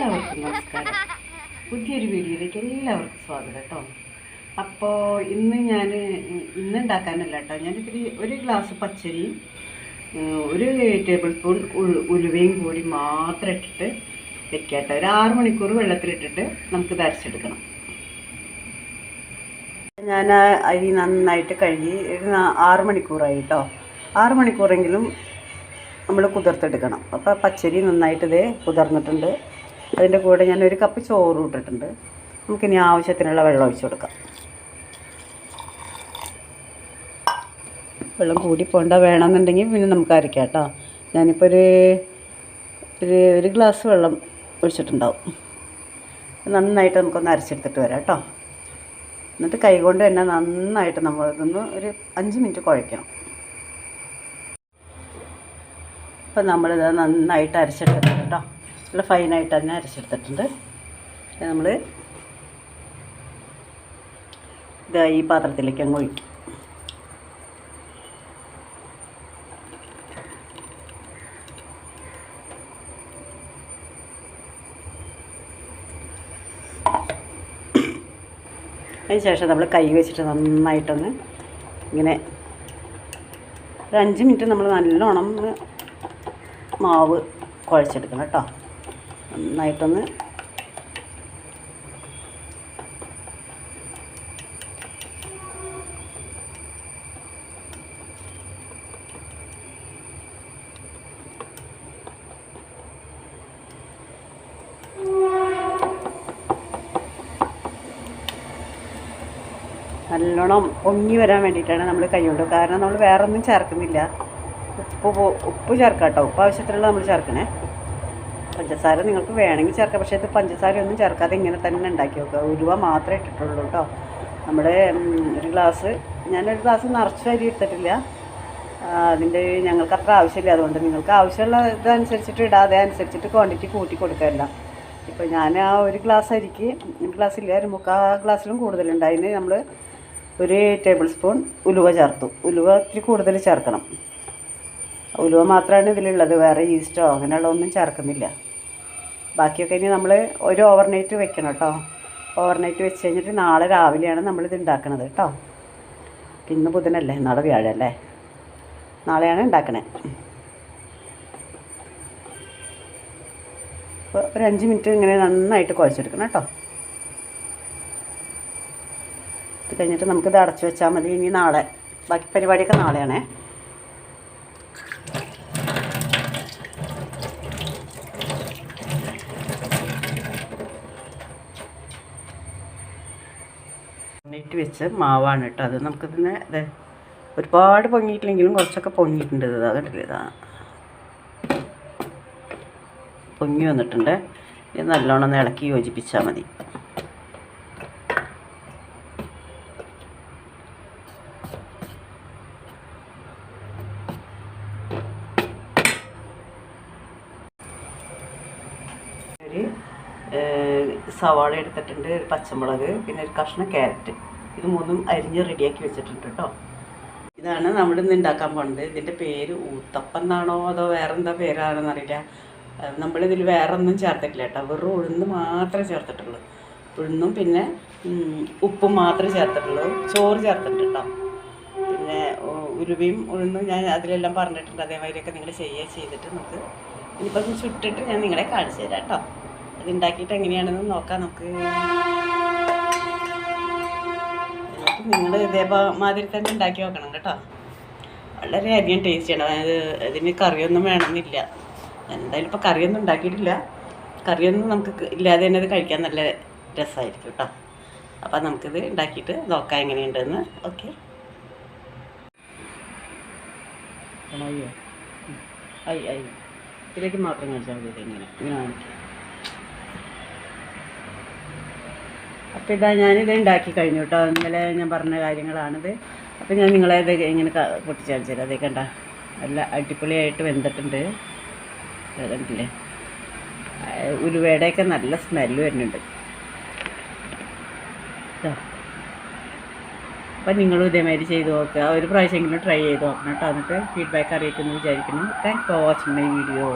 എല്ലാവർക്കും നമസ്കാരം. പുതിയൊരു വീഡിയോയിലേക്ക് എല്ലാവർക്കും സ്വാഗതം കേട്ടോ. അപ്പോൾ ഇന്ന് ഉണ്ടാക്കാനല്ല കേട്ടോ, ഞാനിത്തിരി ഒരു ഗ്ലാസ് പച്ചരിയും ഒരു ടേബിൾ സ്പൂൺ ഉലുവയും കൂടി മാത്രം ഇട്ടിട്ട് വെക്കാം കേട്ടോ. ഒരു 6 മണിക്കൂർ വെള്ളത്തിലിട്ടിട്ട് നമുക്കിത് അരച്ചെടുക്കണം. ഞാൻ അരി നന്നായിട്ട് കഴുകി ഒരു 6 മണിക്കൂറായി കേട്ടോ. 6 മണിക്കൂറെങ്കിലും നമ്മൾ കുതിർത്തെടുക്കണം. അപ്പോൾ പച്ചരി നന്നായിട്ട് ഇത് കുതിർന്നിട്ടുണ്ട്. അതിൻ്റെ കൂടെ ഞാൻ 1 കപ്പ് ചോറ് ഇട്ടിട്ടുണ്ട്. നമുക്കിനി ആവശ്യത്തിനുള്ള വെള്ളം ഒഴിച്ച് കൊടുക്കാം. വെള്ളം കൂടി പോകണ്ട, വേണമെന്നുണ്ടെങ്കിൽ പിന്നെ നമുക്ക് അരയ്ക്കാം കേട്ടോ. ഞാനിപ്പോൾ ഒരു ഗ്ലാസ് വെള്ളം ഒഴിച്ചിട്ടുണ്ടാവും. നന്നായിട്ട് നമുക്കൊന്ന് അരച്ചെടുത്തിട്ട് വരാം കേട്ടോ. എന്നിട്ട് കൈ കൊണ്ട് തന്നെ നന്നായിട്ട് നമ്മളിതൊന്ന് ഒരു 5 മിനിറ്റ് കുഴയ്ക്കണം. അപ്പോൾ നമ്മളിത് നന്നായിട്ട് അരച്ചെടുത്തിട്ടുണ്ട് കേട്ടോ. നല്ല ഫൈനായിട്ട് തന്നെ അരച്ചെടുത്തിട്ടുണ്ട്. നമ്മൾ ഇത് ഈ പാത്രത്തിലേക്ക് അങ്ങ് ഒഴിക്കും. അതിന് ശേഷം നമ്മൾ കൈ വെച്ചിട്ട് നന്നായിട്ടൊന്ന് ഇങ്ങനെ ഒരു 5 മിനിറ്റ് നമ്മൾ നല്ലോണം മാവ് കുഴച്ചെടുക്കണം കേട്ടോ. നന്നായിട്ടൊന്ന് നല്ലോണം പൊങ്ങി വരാൻ വേണ്ടിയിട്ടാണ് നമ്മൾ കൈ കൊണ്ട്. കാരണം നമ്മൾ വേറെ ഒന്നും ചേർക്കുന്നില്ല. ഉപ്പ് ചേർക്കാം കേട്ടോ. ഉപ്പ് ആവശ്യത്തിനുള്ള നമ്മൾ ചേർക്കണേ. പഞ്ചസാര നിങ്ങൾക്ക് വേണമെങ്കിൽ ചേർക്കാം, പക്ഷേ ഇത് പഞ്ചസാര ഒന്നും ചേർക്കാതെ ഇങ്ങനെ തന്നെ ഉണ്ടാക്കി നോക്കുക. ഉലുവ മാത്രമേ ഇട്ടിട്ടുള്ളൂ കേട്ടോ. നമ്മുടെ ഞാനൊരു ഗ്ലാസ് നിറച്ച് അരി എടുത്തിട്ടില്ല. അതിൻ്റെ ഞങ്ങൾക്ക് അത്ര ആവശ്യമില്ല. അതുകൊണ്ട് നിങ്ങൾക്ക് ആവശ്യമുള്ള ഇതനുസരിച്ചിട്ട് ഇടാതെ അനുസരിച്ചിട്ട് ക്വാണ്ടിറ്റി കൂട്ടി കൊടുക്കാറില്ല. ഇപ്പോൾ ഞാൻ ആ 1 ഗ്ലാസ് അരിക്ക് 1 ഗ്ലാസ്സില്ല, ഒരു 3/4 ഗ്ലാസ്സിലും കൂടുതലുണ്ട്. അതിന് നമ്മൾ 1 ടേബിൾ സ്പൂൺ ഉലുവ ചേർത്തു. ഉലുവ ഇത്തിരി കൂടുതൽ ചേർക്കണം. ഉലുവ മാത്രമാണ് ഇതിലുള്ളത്, വേറെ ഈസ്റ്റോ അങ്ങനെയുള്ള ഒന്നും ചേർക്കുന്നില്ല. ബാക്കിയൊക്കെ ഇനി നമ്മൾ ഒരു ഓവർനൈറ്റ് വെക്കണം കേട്ടോ. ഓവർനൈറ്റ് വെച്ച് കഴിഞ്ഞിട്ട് നാളെ രാവിലെയാണ് നമ്മളിത് ഉണ്ടാക്കണത് കേട്ടോ. ഇന്ന് ബുധനല്ലേ, നാളെ വ്യാഴമല്ലേ, നാളെയാണ് ഉണ്ടാക്കണേ. അപ്പോൾ ഒരു 5 മിനിറ്റ് ഇങ്ങനെ നന്നായിട്ട് കുഴച്ചെടുക്കണം കേട്ടോ. ഇത് കഴിഞ്ഞിട്ട് നമുക്കിത് അടച്ചു വെച്ചാൽ മതി. ഇനി നാളെ ബാക്കി പരിപാടിയൊക്കെ നാളെയാണേ. നെറ്റ് വെച്ച് മാവാണ് കേട്ടോ. അത് നമുക്കിതിനെ ഒരുപാട് പൊങ്ങിയിട്ടില്ലെങ്കിലും കുറച്ചൊക്കെ പൊങ്ങിയിട്ടുണ്ട്. ഇതാ കണ്ടില്ലേ, ഇതാ പൊങ്ങി വന്നിട്ടുണ്ട്. ഇത് നല്ലോണം ഒന്ന് ഇളക്കി യോജിപ്പിച്ചാൽ മതി. സവാള എടുത്തിട്ടുണ്ട്, ഒരു പച്ചമുളക്, പിന്നെ ഒരു കഷ്ണം ക്യാരറ്റ്. ഇത് 3ഉം അരിഞ്ഞ് റെഡിയാക്കി വെച്ചിട്ടുണ്ട് കേട്ടോ. ഇതാണ് നമ്മളിന്ന് ഉണ്ടാക്കാൻ പോകുന്നത്. ഇതിൻ്റെ പേര് ഊത്തപ്പം എന്നാണോ അതോ വേറെ എന്താ പേരാണെന്ന് അറിയില്ല. നമ്മളിതിൽ വേറെ ഒന്നും ചേർത്തിട്ടില്ല കേട്ടോ. വെറും ഉഴുന്ന് മാത്രമേ ചേർത്തിട്ടുള്ളൂ. ഉഴുന്നും പിന്നെ ഉപ്പും മാത്രമേ ചേർത്തിട്ടുള്ളൂ. ചോറ് ചേർത്തിട്ടുണ്ട് കേട്ടോ. പിന്നെ ഉലുവയും ഉഴുന്നും ഞാൻ അതിലെല്ലാം പറഞ്ഞിട്ടുണ്ട്. അതേമാതിരിയൊക്കെ നിങ്ങൾ ചെയ്തിട്ട് നമുക്ക് ഇനിയിപ്പം ചുട്ടിട്ട് ഞാൻ നിങ്ങളെ കാണിച്ചു തരാം കേട്ടോ. അത് ഉണ്ടാക്കിയിട്ട് എങ്ങനെയാണെന്ന് നോക്കാം നമുക്ക്. നിങ്ങൾ ഇതേമാതിരി തന്നെ ഉണ്ടാക്കി നോക്കണം കേട്ടോ. വളരെയധികം ടേസ്റ്റിയാണ്. അതായത് ഇതിന് കറിയൊന്നും വേണമെന്നില്ല. എന്തായാലും ഇപ്പോൾ കറിയൊന്നും ഉണ്ടാക്കിയിട്ടില്ല. കറിയൊന്നും നമുക്ക് ഇല്ലാതെ തന്നെ ഇത് കഴിക്കാൻ നല്ല രസമായിരിക്കും കേട്ടോ. അപ്പം നമുക്കിത് ഉണ്ടാക്കിയിട്ട് നോക്കാം എങ്ങനെയുണ്ടെന്ന്. ഓക്കെ, ഇതിലേക്ക് മാത്രം കഴിച്ചാൽ മതി. ഇങ്ങനെ കാണിക്കാം. അപ്പോൾ ഇതാ ഞാനിത് ഉണ്ടാക്കി കഴിഞ്ഞു കേട്ടോ. ഇന്നലെ ഞാൻ പറഞ്ഞ കാര്യങ്ങളാണിത്. അപ്പോൾ ഞാൻ നിങ്ങളെ ഇത് ഇങ്ങനെ പൊട്ടിച്ചടിച്ചു തരാം. അതേ കണ്ട നല്ല അടിപൊളിയായിട്ട് വെന്തിട്ടുണ്ട്. കണ്ടില്ലേ, ഉലുവയുടെയൊക്കെ നല്ല സ്മെല്ല് വരുന്നുണ്ട്. അപ്പം നിങ്ങളും ഇതേമാതിരി ചെയ്ത് നോക്കുക. ഒരു പ്രാവശ്യമെങ്കിലും ട്രൈ ചെയ്ത് നോക്കണം കേട്ടോ. എന്നിട്ട് ഫീഡ്ബാക്ക് അറിയിക്കുമെന്ന് വിചാരിക്കുന്നു. Thanks for watching my video.